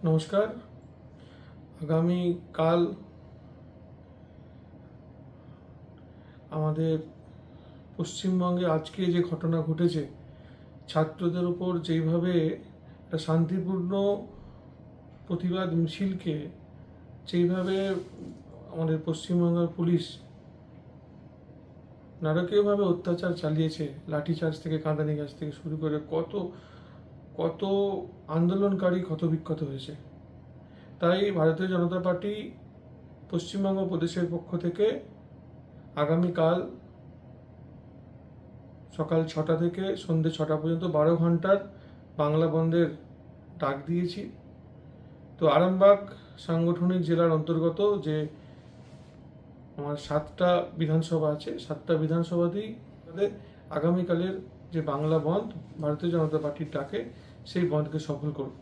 নমস্কার। আগামী কাল আমাদের পশ্চিমবঙ্গে আজকে যে ঘটনা ঘটেছে, ছাত্রদের উপর যেইভাবে একটা শান্তিপূর্ণ প্রতিবাদ মিছিলকে যেইভাবে আমাদের পশ্চিমবঙ্গের পুলিশ নারকীয়ভাবে অত্যাচার চালিয়েছে, লাঠিচার্জ থেকে কাঁদানি গাছ থেকে শুরু করে কত কত আন্দোলনকারী ক্ষতবিক্ষত হয়েছে। তাই ভারতীয় জনতা পার্টি পশ্চিমবঙ্গ প্রদেশের পক্ষ থেকে আগামীকাল সকাল 6টা থেকে সন্ধ্যে 6টা পর্যন্ত 12 ঘন্টার বাংলা বন্ধের ডাক দিয়েছি। তো আরামবাগ সাংগঠনিক জেলার অন্তর্গত যে আমার 7টা বিধানসভা আছে, 7টা বিধানসভাতেই আগামীকালের যে বাংলা বন্ধ ভারতীয় জনতা পার্টির ডাকে সেই বন্ধকে সফল করব।